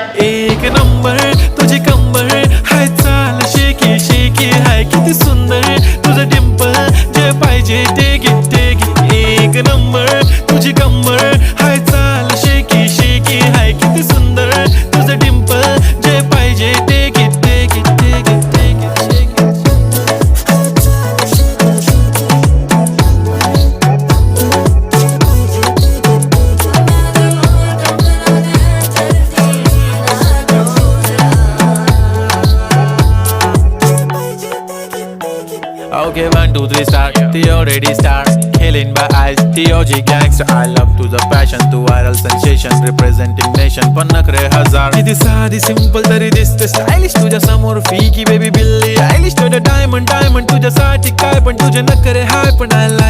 एक नंबर तुझी कंबर हाय, चाल शेकी शेकी हाय, किती सुंदर तुझं डिंपल, जे पाहिजे ते घे. एक नंबर तुझी कंबर हाय, चाल शेकी शेकी हाय, किती सुंदर तुझं डिंपल, जे पाहिजे ते घे. Okay, 1, 2, 3 start. The already start. Killing by eyes. The OG gangster. I love to the passion, to viral sensation, representing nation. पन्नकरे हजार. किती साधी simple तरी दिसते stylish तुझ्या समोर फीकी baby बिल्ली. Stylish to the diamond तुझ्यासाठी काय पण तुझे नखरे हाय पण I like.